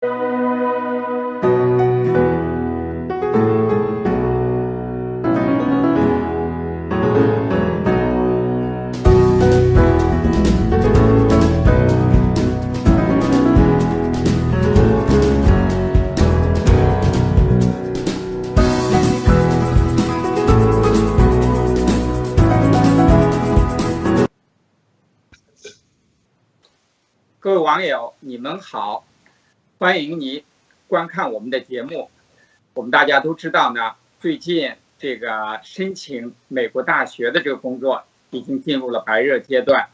各位网友，你们好，欢迎你观看我们的节目。我们大家都知道呢，最近这个申请美国大学的这个工作已经进入了白热阶段。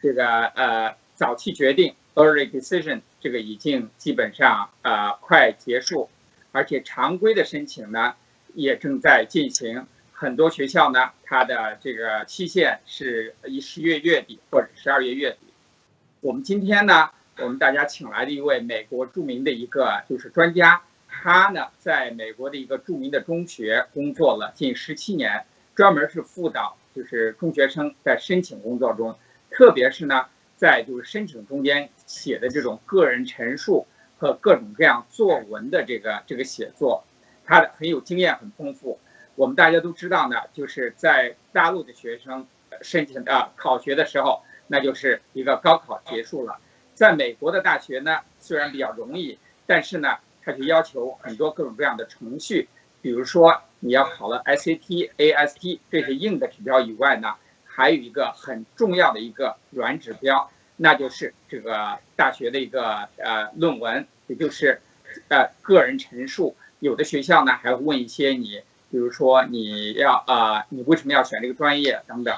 这个早期决定 early decision 这个已经基本上快结束，而且常规的申请呢也正在进行。很多学校呢，它的这个期限是10月月底或者12月月底。我们今天呢，我们大家请来的一位美国著名的一个就是专家，他呢在美国的一个著名的中学工作了近17年，专门是辅导就是中学生在申请工作中，特别是呢在就是申请中间写的这种个人陈述和各种各样作文的这个写作，他的很有经验，很丰富。我们大家都知道呢，就是在大陆的学生申请考学的时候，那就是一个高考结束了。在美国的大学呢，虽然比较容易，但是呢，它就要求很多各种各样的程序，比如说你要考了 SAT、AST 这些硬的指标以外呢，还有一个很重要的一个软指标，那就是这个大学的一个论文，也就是个人陈述。有的学校呢还会问一些你，比如说你为什么要选这个专业等等。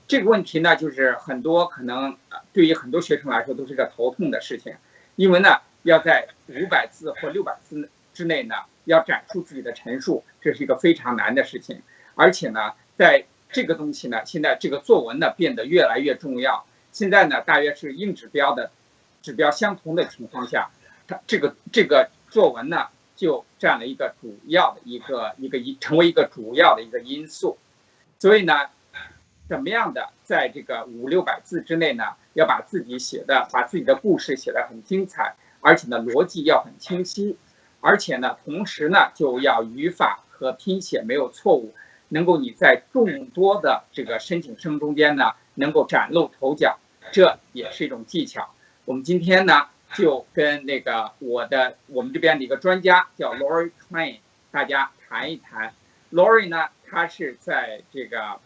这个问题呢，就是很多可能对于很多学生来说都是个头痛的事情，因为呢，要在500字或600字之内呢，要展述自己的陈述，这是一个非常难的事情。而且呢，在这个东西呢，现在这个作文呢变得越来越重要。现在呢，大约是硬指标的指标相同的情况下，它这个作文呢就占了一个主要的成为一个主要的一个因素。所以呢，怎么样的在这个500-600字之内呢，要把自己的故事写得很精彩，而且呢逻辑要很清晰，而且呢同时呢就要语法和拼写没有错误，能够你在众多的这个申請生中间呢能够崭露头角，这也是一种技巧。我们今天呢就跟那个我们这边的一个专家叫 Lori Kloehn 大家谈一谈。Lori 呢，她是在这个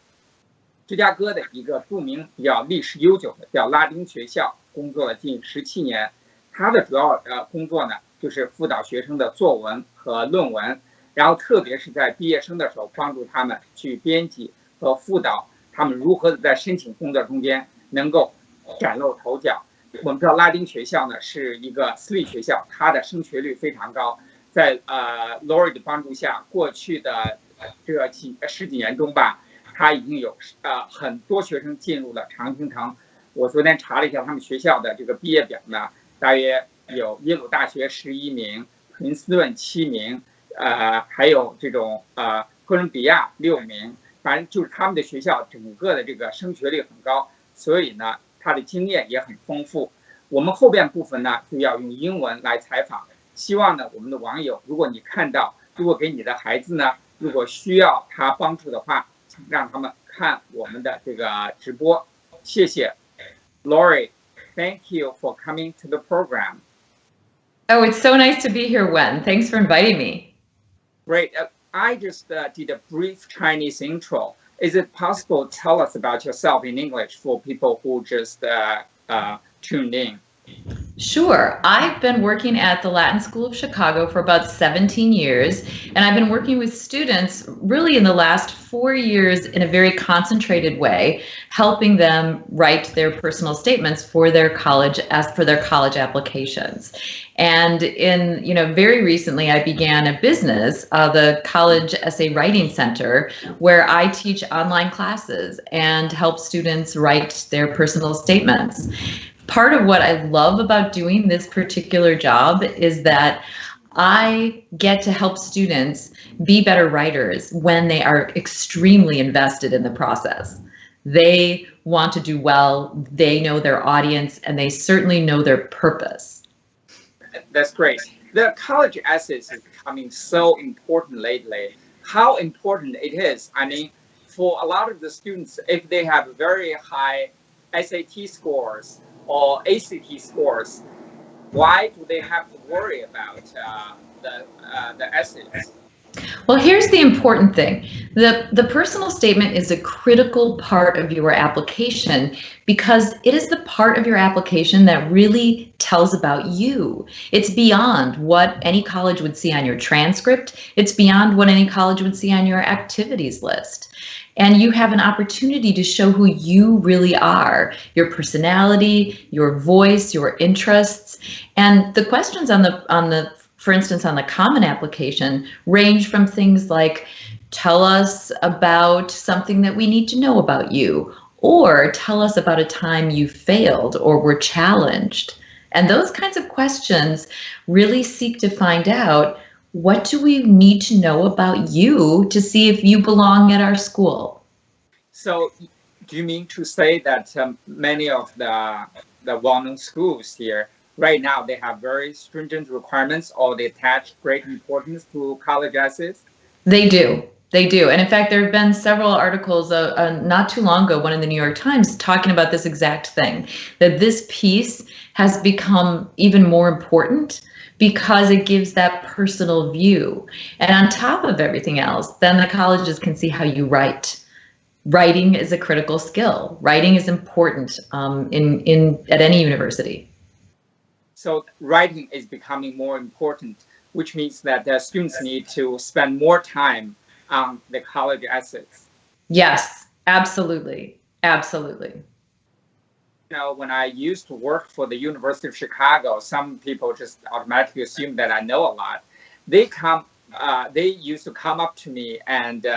芝加哥的一个著名比较历史悠久的叫拉丁学校工作了近17年，他的主要工作呢就是辅导学生的作文和论文，然后特别是在毕业生的时候帮助他们去编辑和辅导他们如何的在申请工作中间能够崭露头角。我们知道拉丁学校呢是一个私立学校，它的升学率非常高，在Lori 的帮助下，过去的这10几年中吧，他已经有很多学生进入了常青藤。我昨天查了一下他们学校的这个毕业表呢，大约有耶鲁大学11名，普林斯顿7名，还有这种哥伦比亚6名，反正就是他们的学校整个的这个升学率很高，所以呢他的经验也很丰富。我们后边部分呢就要用英文来采访，希望呢我们的网友，如果你看到，如果给你的孩子呢，如果需要他帮助的话，让他们看我们的这个直播。谢谢 Lori, thank you for coming to the program. Oh, it's so nice to be here, Wen. Thanks for inviting me. Great. I just did a brief Chinese intro. Is it possible to tell us about yourself in English for people who just tuned in? Sure. I've been working at the Latin School of Chicago for about 17 years, and I've been working with students really in the last 4 years in a very concentrated way, helping them write their personal statements for their college applications. And very recently, I began a business, the College Essay Writing Center, where I teach online classes and help students write their personal statements. Part of what I love about doing this particular job is that I get to help students be better writers when they are extremely invested in the process. They want to do well, they know their audience, and they certainly know their purpose. That's great. The college essays is becoming so important lately. How important it is, I mean, for a lot of the students, if they have very high SAT scores or ACT scores, why do they have to worry about the essays? Well, here's the important thing. The personal statement is a critical part of your application because it is the part of your application that really tells about you. It's beyond what any college would see on your transcript. It's beyond what any college would see on your activities list. And you have an opportunity to show who you really are, your personality, your voice, your interests. And the questions for instance, on the common application range from things like, tell us about something that we need to know about you, or tell us about a time you failed or were challenged. And those kinds of questions really seek to find out, what do we need to know about you to see if you belong at our school? So do you mean to say that many of the well-known schools here, right now, they have very stringent requirements, or they attach great importance to college essays? They do. They do. And in fact, there have been several articles not too long ago, one in the New York Times, talking about this exact thing, that this piece has become even more important because it gives that personal view. And on top of everything else, then the colleges can see how you write. Writing is a critical skill. Writing is important at any university. So writing is becoming more important, which means that the students need to spend more time on the college essays. Yes, absolutely. Absolutely. You know, when I used to work for the University of Chicago, some people just automatically assume that I know a lot. They used to come up to me and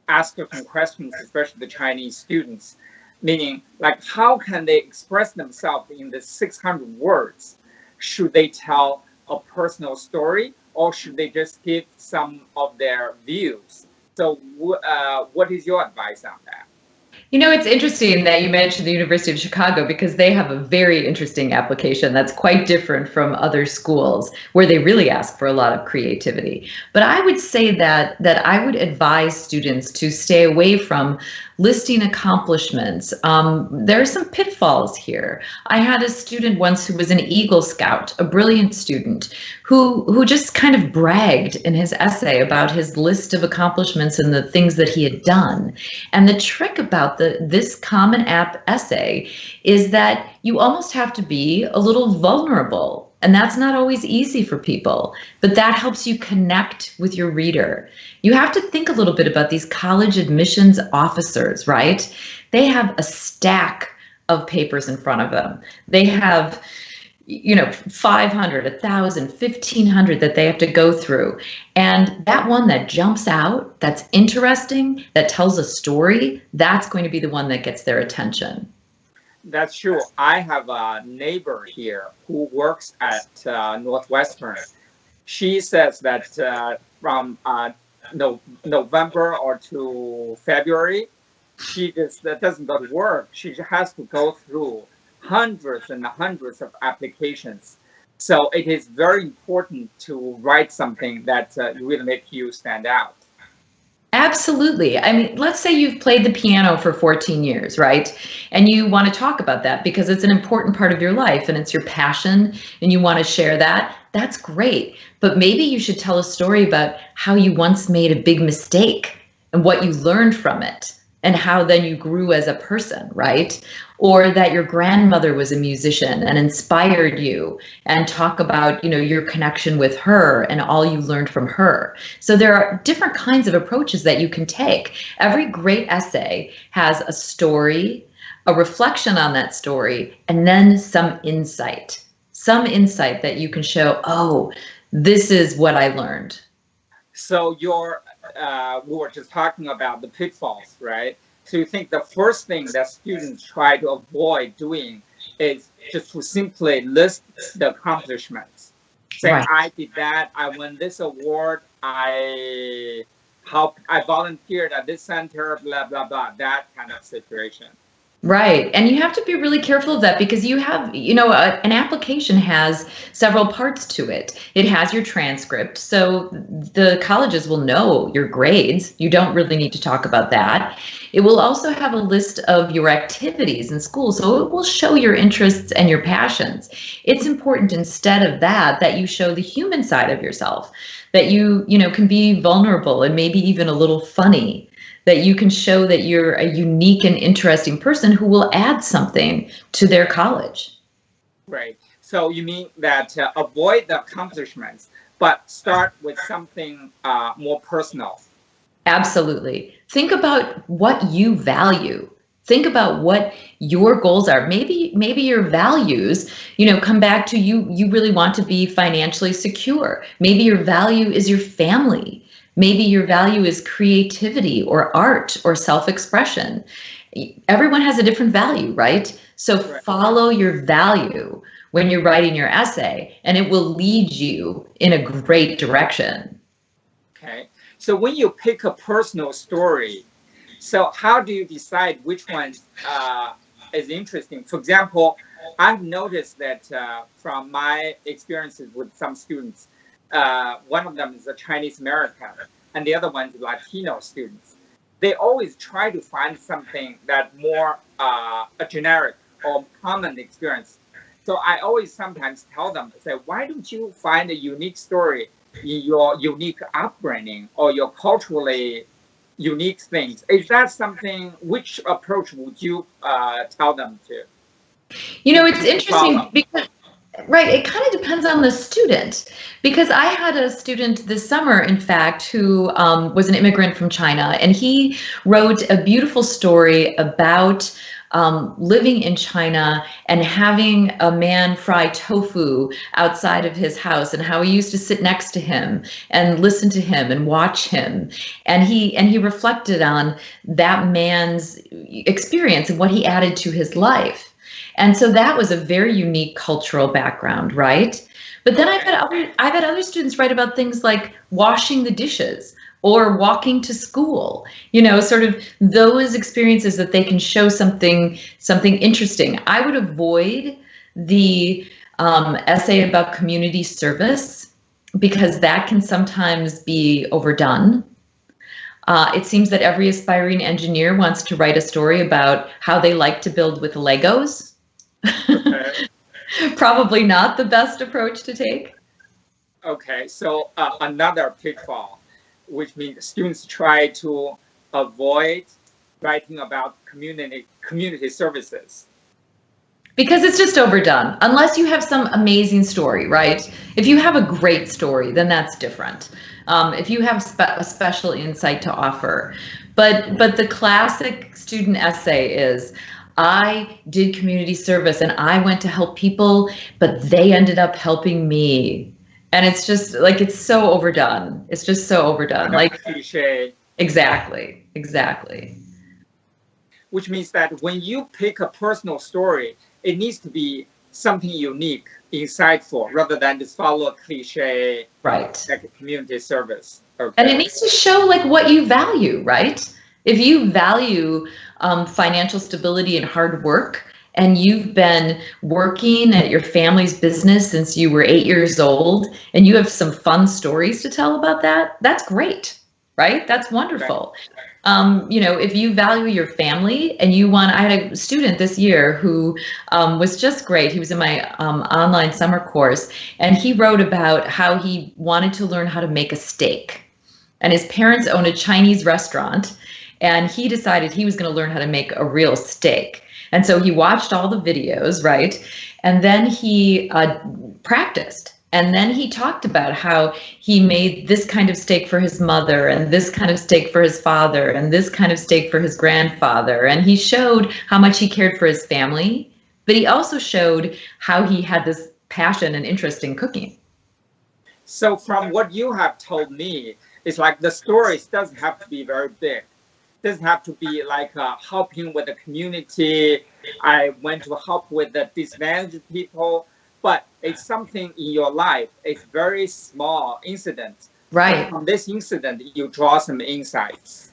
ask different questions, especially the Chinese students. Meaning, like, how can they express themselves in the 600 words? Should they tell a personal story, or should they just give some of their views? So what is your advice on that? You know, it's interesting that you mentioned the University of Chicago because they have a very interesting application that's quite different from other schools where they really ask for a lot of creativity. But I would say that I would advise students to stay away from listing accomplishments. There are some pitfalls here. I had a student once who was an Eagle Scout, a brilliant student, who just kind of bragged in his essay about his list of accomplishments and the things that he had done. And the trick about this Common App essay is that you almost have to be a little vulnerable. And that's not always easy for people, but that helps you connect with your reader. You have to think a little bit about these college admissions officers, right? They have a stack of papers in front of them. They have, 500, 1,000, 1,500 that they have to go through. And that one that jumps out, that's interesting, that tells a story, that's going to be the one that gets their attention. That's true. I have a neighbor here who works at Northwestern. She says that from November or to February, she just doesn't go to work. She has to go through hundreds and hundreds of applications. So it is very important to write something that really makes you stand out. Absolutely. I mean, let's say you've played the piano for 14 years, right? And you want to talk about that because it's an important part of your life and it's your passion and you want to share that. That's great. But maybe you should tell a story about how you once made a big mistake and what you learned from it and how then you grew as a person, right? Or that your grandmother was a musician and inspired you, and talk about, your connection with her and all you learned from her. So there are different kinds of approaches that you can take. Every great essay has a story, a reflection on that story, and then some insight that you can show, oh, this is what I learned. So we were just talking about the pitfalls, right? So you think the first thing that students try to avoid doing is just to simply list the accomplishments. Say, right. I did that, I won this award, I volunteered at this center, blah, blah, blah, that kind of situation. Right. And you have to be really careful of that because you have, an application has several parts to it. It has your transcript. So the colleges will know your grades. You don't really need to talk about that. It will also have a list of your activities in school. So it will show your interests and your passions. It's important instead of that you show the human side of yourself, that you can be vulnerable and maybe even a little funny, that you can show that you're a unique and interesting person who will add something to their college. Right. So you mean that avoid the accomplishments, but start with something more personal. Absolutely. Think about what you value. Think about what your goals are. Maybe your values, come back to you really want to be financially secure. Maybe your value is your family. Maybe your value is creativity or art or self-expression. Everyone has a different value, right? So follow your value when you're writing your essay, and it will lead you in a great direction. Okay. So when you pick a personal story, so how do you decide which one is interesting? For example, I've noticed that from my experiences with some students, one of them is a Chinese American, and the other one is Latino students. They always try to find something that more a generic or common experience. So I always sometimes tell them, say, why don't you find a unique story in your unique upbringing or your culturally unique things? Is that something, which approach would you tell them to? It's interesting because right. It kind of depends on the student, because I had a student this summer, in fact, who was an immigrant from China, and he wrote a beautiful story about living in China and having a man fry tofu outside of his house, and how he used to sit next to him and listen to him and watch him. And he reflected on that man's experience and what he added to his life. And so that was a very unique cultural background, right? But then I've had other students write about things like washing the dishes or walking to school, sort of those experiences that they can show something interesting. I would avoid the essay about community service because that can sometimes be overdone. It seems that every aspiring engineer wants to write a story about how they like to build with Legos. Okay. Probably not the best approach to take. Okay, so another pitfall, which means students try to avoid writing about community services. Because it's just overdone, unless you have some amazing story, right? If you have a great story, then that's different. If you have a special insight to offer. But the classic student essay is, I did community service and I went to help people, but they ended up helping me. And it's just like, it's so overdone. It's just so overdone. Like cliche. Exactly. Which means that when you pick a personal story, it needs to be something unique, insightful, rather than just follow a cliche, right? Like a community service. Okay. And it needs to show like what you value, right? If you value financial stability and hard work, and you've been working at your family's business since you were 8 years old, and you have some fun stories to tell about that, that's great, right? That's wonderful. Right. If you value your family and I had a student this year who was just great. He was in my online summer course, and he wrote about how he wanted to learn how to make a steak. And his parents owned a Chinese restaurant, and he decided he was going to learn how to make a real steak. And so he watched all the videos, right? And then he practiced. And then he talked about how he made this kind of steak for his mother, and this kind of steak for his father, and this kind of steak for his grandfather. And he showed how much he cared for his family, but he also showed how he had this passion and interest in cooking. So from what you have told me, it's like the stories doesn't have to be very big. Doesn't have to be like helping with the community. I went to help with the disadvantaged people, but it's something in your life. It's very small incident. Right. From this incident, you draw some insights.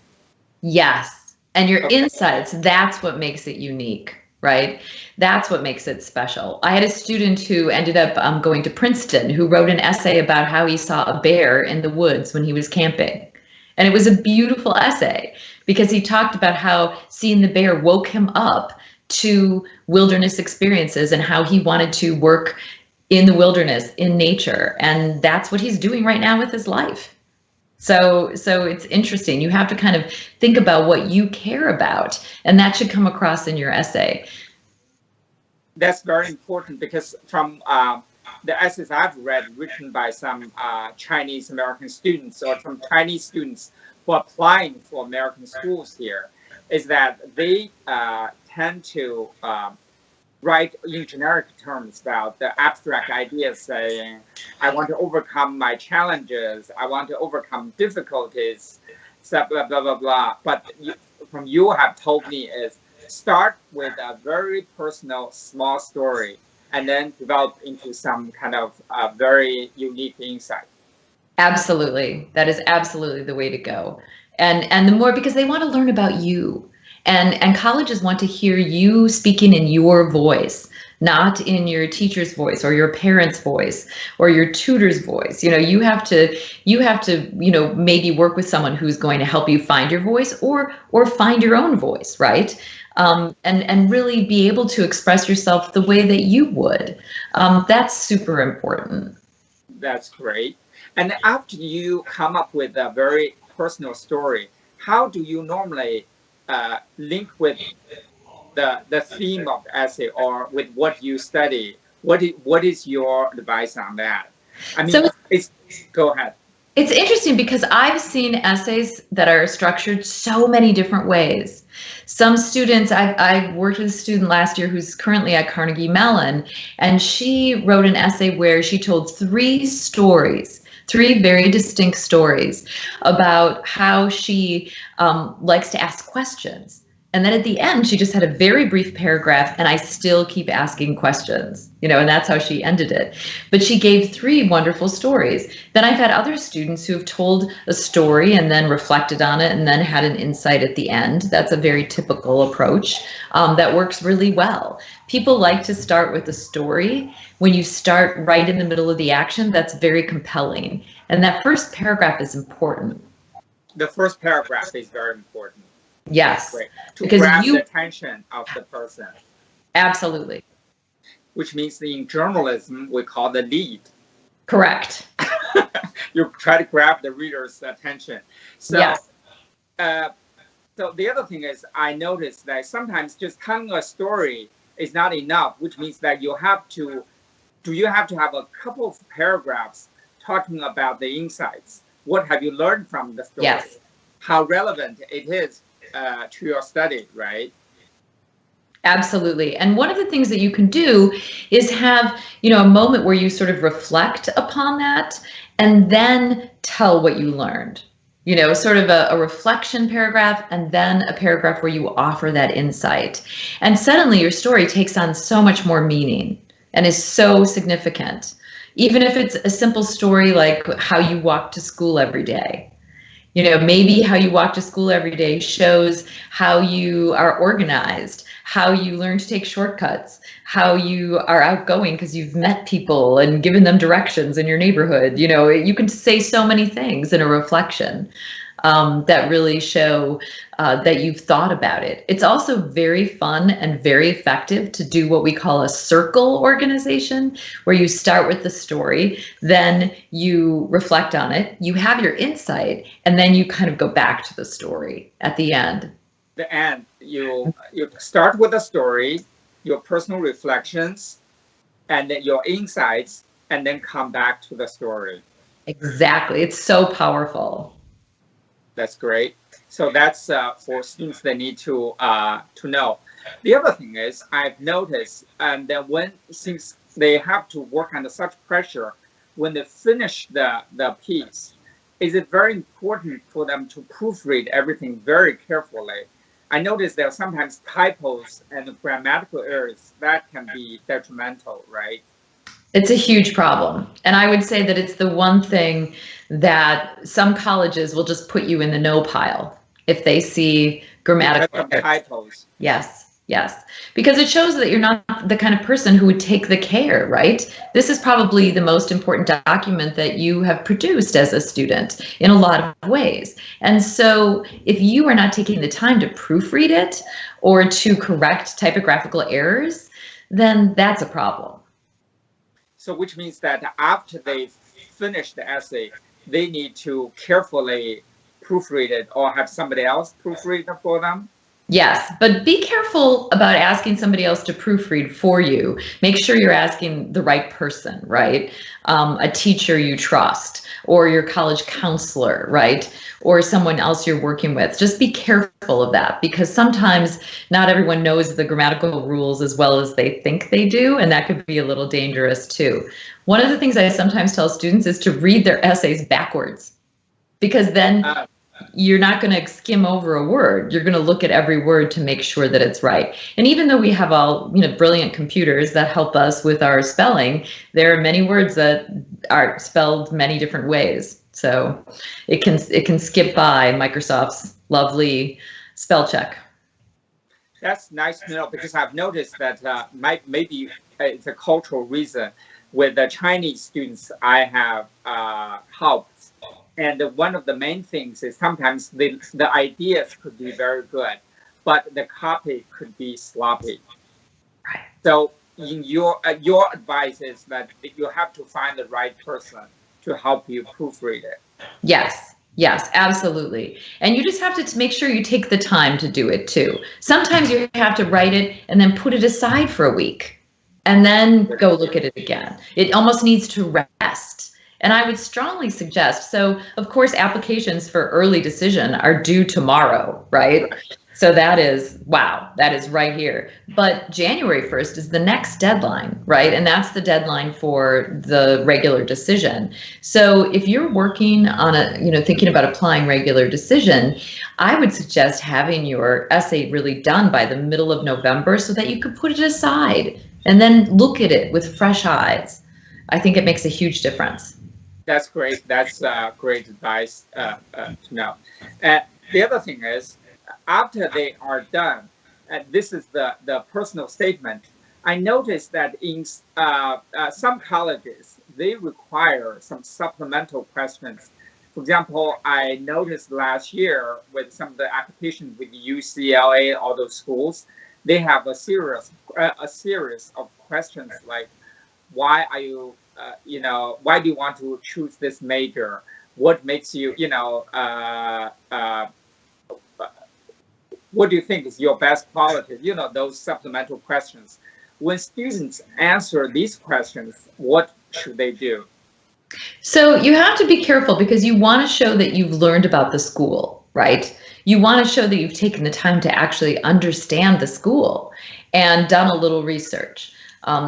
Yes. And your insights, that's what makes it unique, right? That's what makes it special. I had a student who ended up going to Princeton who wrote an essay about how he saw a bear in the woods when he was camping. And it was a beautiful essay because he talked about how seeing the bear woke him up to wilderness experiences and how he wanted to work in the wilderness, in nature. And that's what he's doing right now with his life. So it's interesting. You have to kind of think about what you care about, and that should come across in your essay. That's very important because from the essays I've read written by some Chinese American students or some Chinese students who are applying for American schools here, is that they tend to write in generic terms about the abstract ideas, saying, I want to overcome my challenges, I want to overcome difficulties, so blah, blah, blah, blah. But from you have told me is start with a very personal, small story, and then develop into some kind of very unique insight. Absolutely. That is absolutely the way to go. And the more, because they want to learn about you. And colleges want to hear you speaking in your voice, not in your teacher's voice or your parents' voice or your tutor's voice. You know, you have to, you know, maybe work with someone who's going to help you find your voice or find your own voice, right? And really be able to express yourself the way that you would. That's super important. That's great. And after you come up with a very personal story, how do you normally link with the theme of the essay or with what you study? What is your advice on that? I mean, go ahead. It's interesting because I've seen essays that are structured so many different ways. Some students, I worked with a student last year who's currently at Carnegie Mellon, and she wrote an essay where she told three very distinct stories about how she likes to ask questions. And then at the end, she just had a very brief paragraph, and I still keep asking questions, you know, and that's how she ended it. But she gave three wonderful stories. Then I've had other students who have told a story and then reflected on it and then had an insight at the end. That's a very typical approach that works really well. People like to start with a story. When you start right in the middle of the action, that's very compelling. And that first paragraph is important. The first paragraph is very important. Yes. Right. To grab the attention of the person. Absolutely. Which means in journalism, we call the lead. Correct. You try to grab the reader's attention. So, yes. So the other thing is, I noticed that sometimes just telling a story is not enough, which means that you have to have a couple of paragraphs talking about the insights. What have you learned from the story? Yes. How relevant it is to your study, right? Absolutely. And one of the things that you can do is have, you know, a moment where you sort of reflect upon that and then tell what you learned. You know, sort of a reflection paragraph and then a paragraph where you offer that insight. And suddenly your story takes on so much more meaning and is so significant. Even if it's a simple story like how you walk to school every day. You know, maybe how you walk to school every day shows how you are organized, how you learn to take shortcuts, how you are outgoing because you've met people and given them directions in your neighborhood. You know, you can say so many things in a reflection that really show that you've thought about it. It's also very fun and very effective to do what we call a circle organization, where you start with the story, then you reflect on it, you have your insight, and then you kind of go back to the story at the end. The end, you start with the story, your personal reflections, and then your insights, and then come back to the story. Exactly. It's so powerful. That's great. So that's for students that need to know. The other thing is I've noticed that since they have to work under such pressure, when they finish the piece, is it very important for them to proofread everything very carefully. I noticed there are sometimes typos and grammatical errors that can be detrimental, right? It's a huge problem. And I would say that it's the one thing that some colleges will just put you in the no pile if they see grammatical errors. Titles. Yes. Yes, because it shows that you're not the kind of person who would take the care, right? This is probably the most important document that you have produced as a student in a lot of ways. And so if you are not taking the time to proofread it or to correct typographical errors, then that's a problem. So which means that after they finish the essay, they need to carefully proofread it or have somebody else proofread it for them? Yes, but be careful about asking somebody else to proofread for you. Make sure you're asking the right person, right? A teacher you trust, or your college counselor, right? Or someone else you're working with. Just be careful of that, because sometimes not everyone knows the grammatical rules as well as they think they do, and that could be a little dangerous too. One of the things I sometimes tell students is to read their essays backwards, because then you're not going to skim over a word. You're going to look at every word to make sure that it's right. And even though we have all, brilliant computers that help us with our spelling, there are many words that are spelled many different ways. So it can skip by Microsoft's lovely spell check. That's nice to know, because I've noticed that maybe it's a cultural reason. With the Chinese students I have helped, and one of the main things is sometimes the ideas could be very good, but the copy could be sloppy. Right. So in your advice is that you have to find the right person to help you proofread it. Yes, absolutely. And you just have to make sure you take the time to do it too. Sometimes you have to write it and then put it aside for a week and then go look at it again. It almost needs to rest. And I would strongly suggest, so of course, applications for early decision are due tomorrow, right? So that is right here. But January 1st is the next deadline, right? And that's the deadline for the regular decision. So if you're working on thinking about applying regular decision, I would suggest having your essay really done by the middle of November so that you could put it aside and then look at it with fresh eyes. I think it makes a huge difference. That's great. That's great advice to know. The other thing is, after they are done, and this is the personal statement, I noticed that in some colleges, they require some supplemental questions. For example, I noticed last year with some of the applications with UCLA, all those schools, they have a series of questions like, why are you why do you want to choose this major? What makes you, what do you think is your best quality? Those supplemental questions. When students answer these questions, what should they do? So you have to be careful, because you want to show that you've learned about the school, right? You want to show that you've taken the time to actually understand the school and done a little research.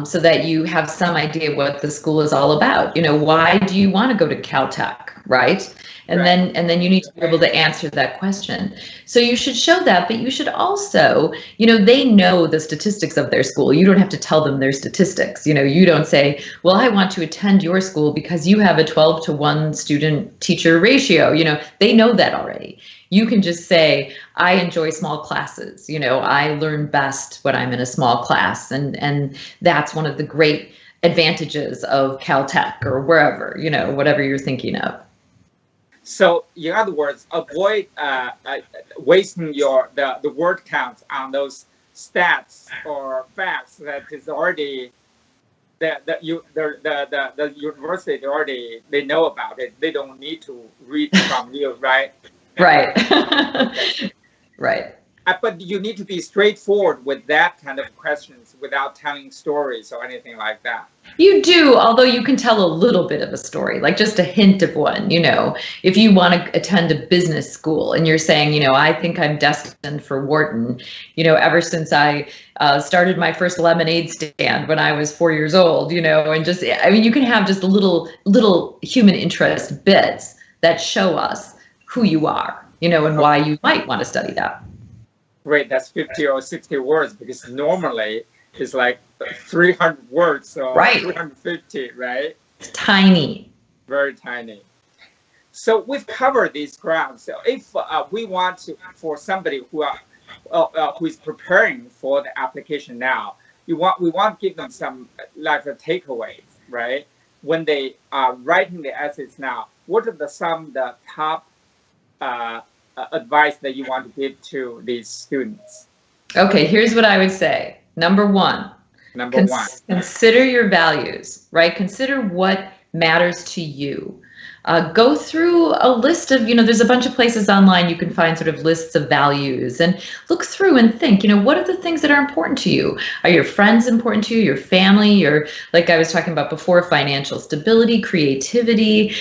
So that you have some idea what the school is all about. Why do you want to go to Caltech, right? And then you need to be able to answer that question. So you should show that, but you should also, they know the statistics of their school. You don't have to tell them their statistics. You don't say, well, I want to attend your school because you have a 12-to-1 student-teacher ratio. They know that already. You can just say, I enjoy small classes. I learn best when I'm in a small class. And that's one of the great advantages of Caltech or wherever, whatever you're thinking of. So in other words, avoid wasting the word count on those stats or facts that is already the university they know about it. They don't need to read from you, right? Right. Right. But you need to be straightforward with that kind of questions without telling stories or anything like that. You do, although you can tell a little bit of a story, like just a hint of one. If you want to attend a business school and you're saying, I think I'm destined for Wharton, ever since I started my first lemonade stand when I was 4 years old, and just, you can have just little human interest bits that show us who you are, and why you might want to study that. Great, that's 50 or 60 words, because normally it's like 300 words or 350, right? It's tiny. Very tiny. So we've covered these grounds. So if we want to, for somebody who is preparing for the application now, we want to give them some like a takeaways, right? When they are writing the essays now, what are some of the top advice that you want to give to these students? Okay, here's what I would say. Number one, consider your values, right? Consider what matters to you. Go through a list of, there's a bunch of places online you can find sort of lists of values, and look through and think, what are the things that are important to you? Are your friends important to you, your family, your, like I was talking about before, financial stability, creativity,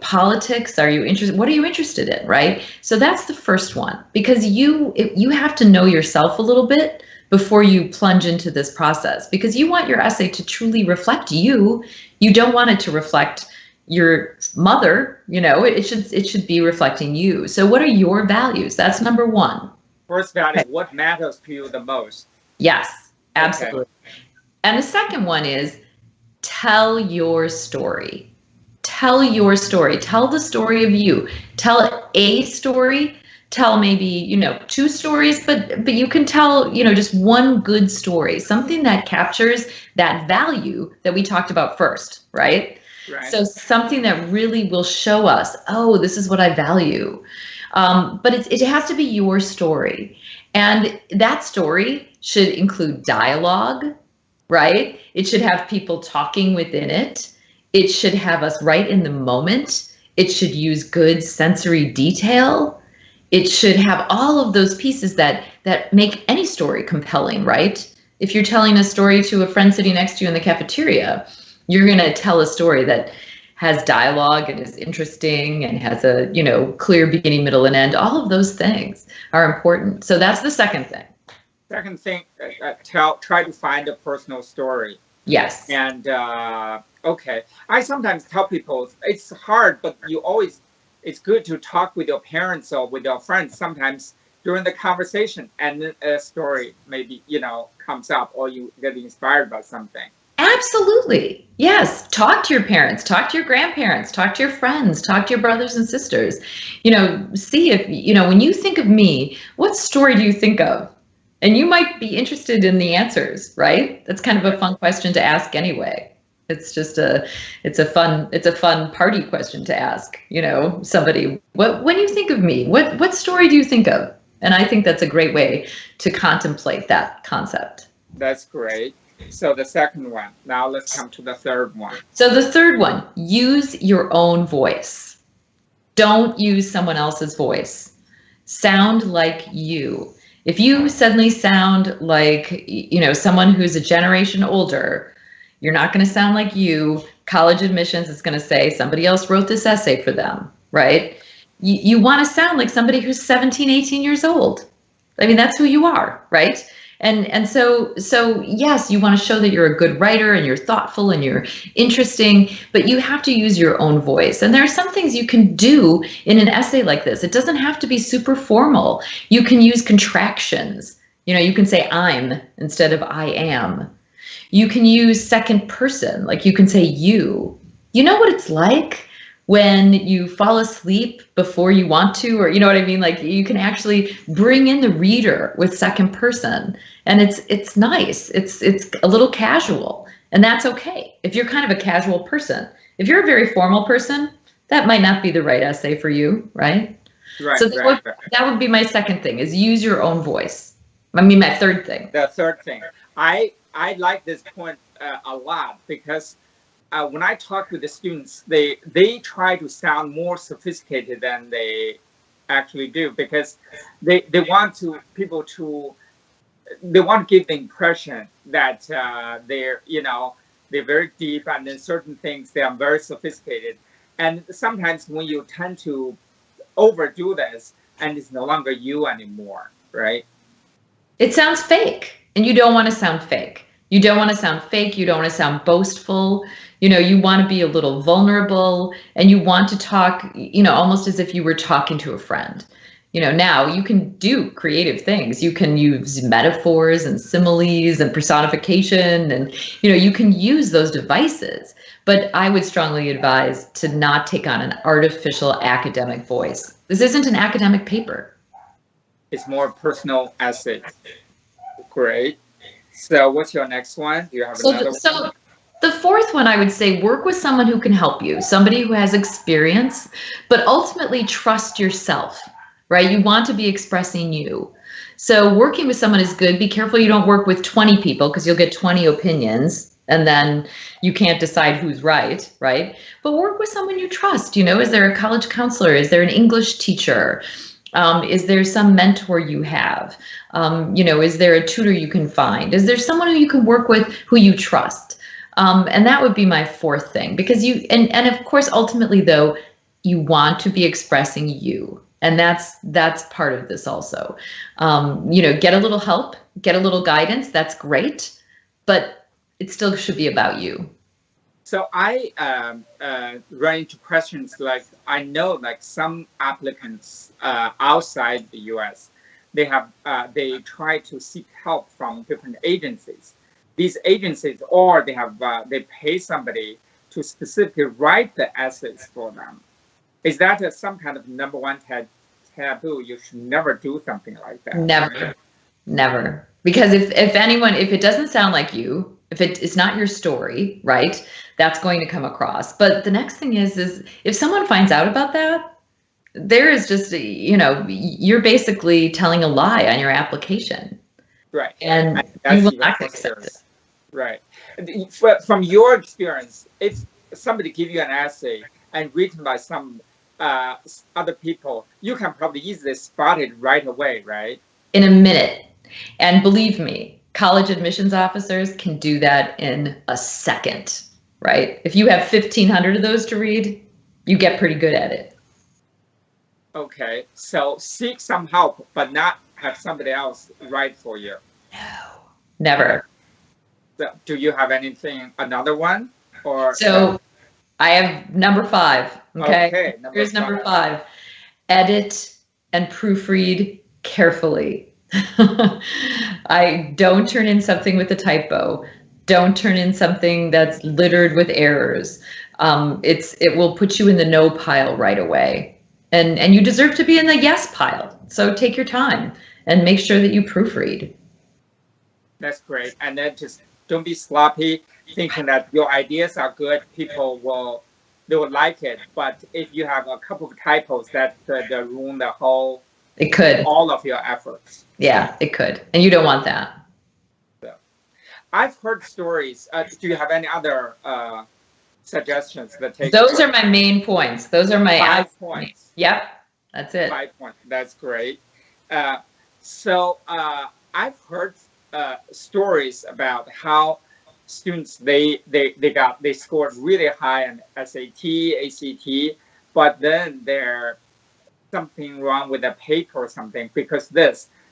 politics? What are you interested in, right? So that's the first one, because you have to know yourself a little bit before you plunge into this process, because you want your essay to truly reflect you. You don't want it to reflect your mother, it should be reflecting you. So what are your values? That's number one. First value, what matters to you the most? Yes, absolutely. Okay. And the second one is tell your story. Tell your story. Tell the story of you. Tell a story. Tell maybe, 2 stories, but you can tell, just one good story, something that captures that value that we talked about first, right? Right. So something that really will show us, oh, this is what I value. But it has to be your story. And that story should include dialogue, right? It should have people talking within it. It should have us right in the moment. It should use good sensory detail. It should have all of those pieces that make any story compelling, right? If you're telling a story to a friend sitting next to you in the cafeteria, you're going to tell a story that has dialogue and is interesting and has a, clear beginning, middle, and end. All of those things are important. So that's the second thing. Second thing, try to find a personal story. Yes. And, okay. I sometimes tell people it's hard, but it's good to talk with your parents or with your friends sometimes during the conversation, and a story maybe, comes up, or you get inspired by something. Absolutely. Yes. Talk to your parents, talk to your grandparents, talk to your friends, talk to your brothers and sisters. See if, when you think of me, what story do you think of? And you might be interested in the answers, right? That's kind of a fun question to ask anyway. It's just it's a fun party question to ask, somebody, when you think of me, what story do you think of? And I think that's a great way to contemplate that concept. That's great. So the second one. Now let's come to the third one. So the third one, use your own voice. Don't use someone else's voice. Sound like you. If you suddenly sound like, someone who's a generation older, you're not going to sound like you. College admissions is going to say somebody else wrote this essay for them, right? You want to sound like somebody who's 17, 18 years old. I mean, that's who you are, right? And so yes, you want to show that you're a good writer and you're thoughtful and you're interesting, but you have to use your own voice. And there are some things you can do in an essay like this. It doesn't have to be super formal. You can use contractions. You can say I'm instead of I am. You can use second person, like you can say you. You know what it's like when you fall asleep before you want to, or you know what I mean? Like you can actually bring in the reader with second person, and it's nice. It's a little casual, and that's okay. If you're kind of a casual person, if you're a very formal person, that might not be the right essay for you, right? Right. So that would be my second thing, is use your own voice. I mean, my third thing. The third thing. I like this point a lot, because when I talk with the students, they try to sound more sophisticated than they actually do, because they want to give the impression that they're very deep, and in certain things they are very sophisticated. And sometimes when you tend to overdo this, and it's no longer you anymore, right? It sounds fake, and you don't want to sound fake. You don't want to sound fake. You don't want to sound boastful. You want to be a little vulnerable, and you want to talk, almost as if you were talking to a friend. Now you can do creative things. You can use metaphors and similes and personification, and, you can use those devices. But I would strongly advise to not take on an artificial academic voice. This isn't an academic paper. It's more personal essay. Great. So what's your next one? Do you have another one? So the fourth one, I would say, work with someone who can help you, somebody who has experience, but ultimately trust yourself, right? You want to be expressing you. So working with someone is good. Be careful you don't work with 20 people because you'll get 20 opinions and then you can't decide who's right, right? But work with someone you trust. You know, is there a college counselor? Is there an English teacher? Is there some mentor you have? You know, is there a tutor you can find? Is there someone who you can work with who you trust? And that would be my fourth thing, because and of course, ultimately though, you want to be expressing you. And that's part of this also. You know, get a little help, get a little guidance. That's great, but it still should be about you. So I run into questions like, I know like some applicants outside the U.S., they try to seek help from different agencies. These agencies, or they pay somebody to specifically write the essays for them. Is that some kind of number one taboo? You should never do something like that. Never, never. Because if it doesn't sound like you, if it's not your story, right, that's going to come across. But the next thing is if someone finds out about that, there is just, you know, you're basically telling a lie on your application. Right. And that's you will not accept it. Right. From your experience, if somebody give you an essay and written by some other people, you can probably easily spot it right away, right? In a minute. And believe me, college admissions officers can do that in a second, right? If you have 1,500 of those to read, you get pretty good at it. Okay, so seek some help, but not have somebody else write for you. No, never. So, do you have another one? Or so I have number 5. Okay, here's number 5. Edit and proofread carefully. I don't turn in something with a typo. Don't turn in something that's littered with errors. It will put you in the no pile right away. And you deserve to be in the yes pile. So take your time and make sure that you proofread. That's great. And then just don't be sloppy, thinking that your ideas are good. People will like it. But if you have a couple of typos, that could ruin the whole. It could. All of your efforts. Yeah, it could. And you don't want that. So, I've heard stories. Do you have any other suggestions that take? Those are my main points. Those are my 5 points. Yep, that's it. 5 points. That's great. So I've heard stories about how students they scored really high on SAT, ACT, but then there's something wrong with the paper or something because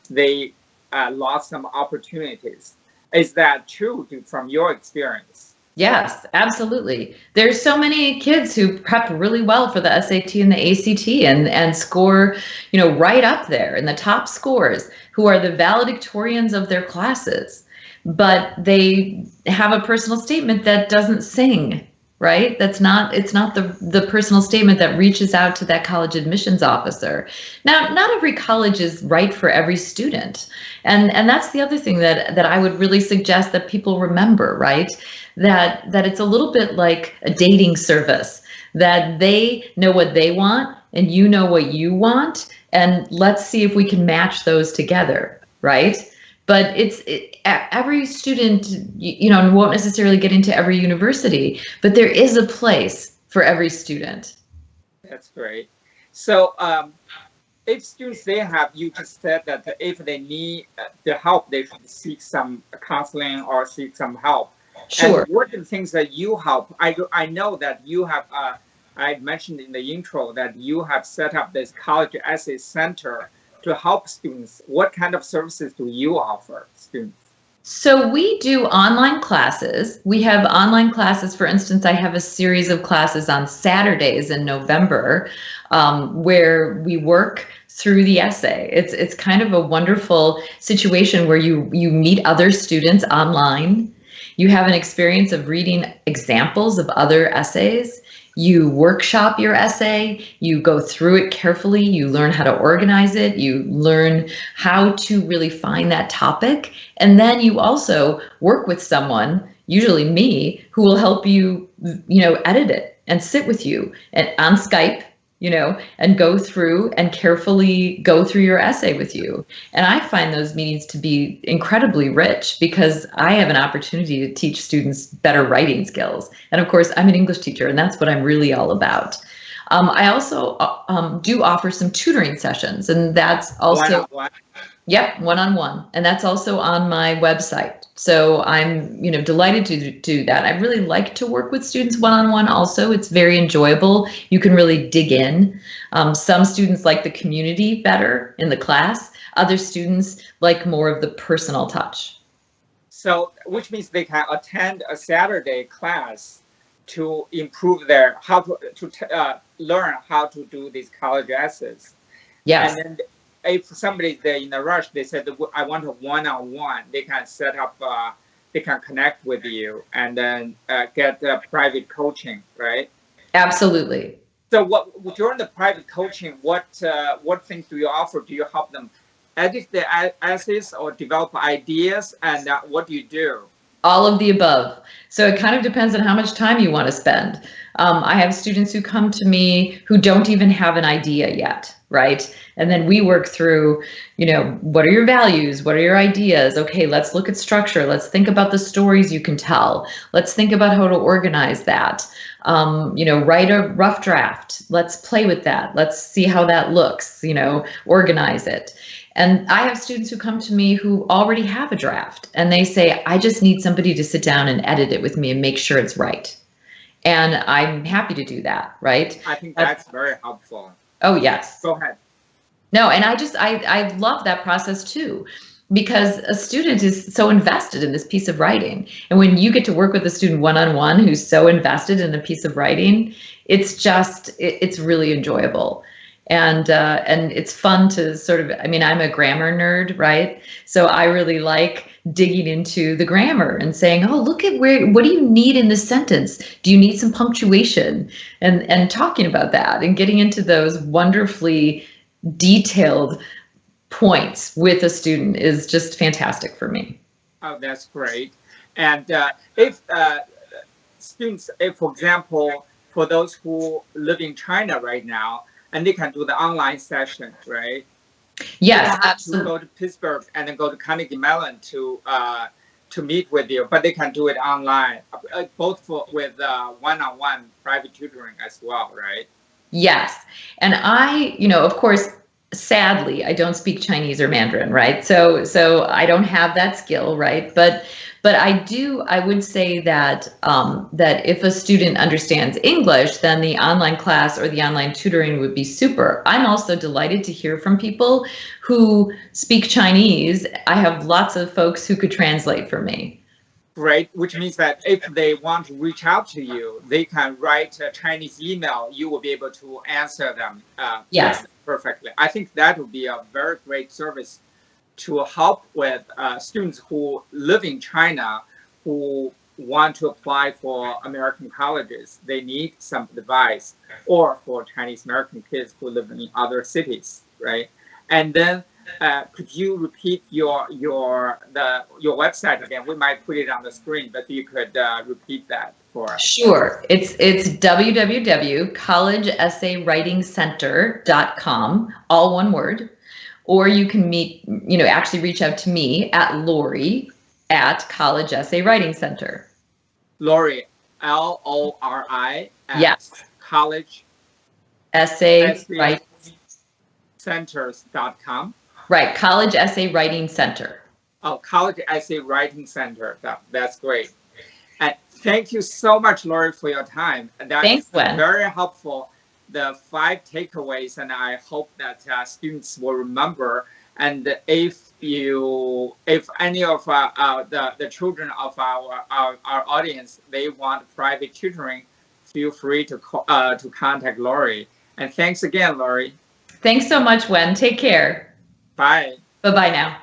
they lost some opportunities. Is that true from your experience? Yes, absolutely. There's so many kids who prepped really well for the SAT and the ACT and score, you know, right up there in the top scores, who are the valedictorians of their classes, but they have a personal statement that doesn't sing, right? It's not the personal statement that reaches out to that college admissions officer. Now, not every college is right for every student. And that's the other thing that I would really suggest that people remember, right? That it's a little bit like a dating service, that they know what they want and you know what you want, and let's see if we can match those together, right? But every student, you know, won't necessarily get into every university, but there is a place for every student. That's great. So if students, you just said that if they need the help, they should seek some counseling or seek some help. Sure. And what are the things that you help? I know that you have, I mentioned in the intro that you have set up this college essay center to help students. What kind of services do you offer students? So we do online classes. We have online classes. For instance, I have a series of classes on Saturdays in November where we work through the essay. It's kind of a wonderful situation where you meet other students online. You have an experience of reading examples of other essays. You workshop your essay, you go through it carefully, you learn how to organize it, you learn how to really find that topic, and then you also work with someone, usually me, who will help you, edit it and sit with you and on Skype, and go through and carefully go through your essay with you. And I find those meetings to be incredibly rich because I have an opportunity to teach students better writing skills. And of course, I'm an English teacher, and that's what I'm really all about. I also do offer some tutoring sessions, and that's also one-on-one, and that's also on my website. So I'm delighted to do that. I really like to work with students one-on-one also. It's very enjoyable. You can really dig in. Some students like the community better in the class. Other students like more of the personal touch. So which means they can attend a Saturday class to improve their learn how to do these college essays. Yes. And then if somebody's there in a rush, they said, I want a one-on-one, they can set up, they can connect with you and then get private coaching, right? Absolutely. So during the private coaching, what things do you offer? Do you help them edit their essays or develop ideas? And what do you do? All of the above. So it kind of depends on how much time you want to spend. I have students who come to me who don't even have an idea yet, right? And then we work through, what are your values? What are your ideas? Okay, let's look at structure. Let's think about the stories you can tell. Let's think about how to organize that. Write a rough draft. Let's play with that. Let's see how that looks, organize it. And I have students who come to me who already have a draft and they say, I just need somebody to sit down and edit it with me and make sure it's right. And I'm happy to do that, right? I think that's very helpful. Oh, yes. Go ahead. No, and I love that process too, because a student is so invested in this piece of writing. And when you get to work with a student one-on-one who's so invested in a piece of writing, it's really enjoyable. And it's fun to I'm a grammar nerd, right? So I really like digging into the grammar and saying, oh, look at what do you need in this sentence? Do you need some punctuation? And talking about that and getting into those wonderfully detailed points with a student is just fantastic for me. Oh, that's great. And if students, for example, for those who live in China right now, and they can do the online session, right? Yes, absolutely. To go to Pittsburgh and then go to Carnegie Mellon to meet with you, but they can do it online, both with one-on-one private tutoring as well, right? Yes, and I, of course, sadly, I don't speak Chinese or Mandarin, right? So I don't have that skill, right? But I would say that that if a student understands English, then the online class or the online tutoring would be super. I'm also delighted to hear from people who speak Chinese. I have lots of folks who could translate for me. Great, which means that if they want to reach out to you, they can write a Chinese email. You will be able to answer them yes, perfectly. I think that would be a very great service to help with students who live in China who want to apply for American colleges. They need some advice, or for Chinese American kids who live in other cities, right? And then could you repeat your website again? We might put it on the screen, but you could repeat that for us. Sure. It's www.collegeessaywritingcenter.com, all one word. Or you can actually reach out to me at Lori at College Essay Writing Center. Lori, Lori at yes. College Essay Writing Centers.com. Right, College Essay Writing Center. Oh, College Essay Writing Center. That's great. And thank you so much, Lori, for your time. Thanks, Gwen. Very helpful. The 5 takeaways, and I hope that students will remember. And if any of the children of our audience, they want private tutoring, feel free to contact Lori. And thanks again, Lori. Thanks so much, Wen. Take care. Bye. Bye-bye now.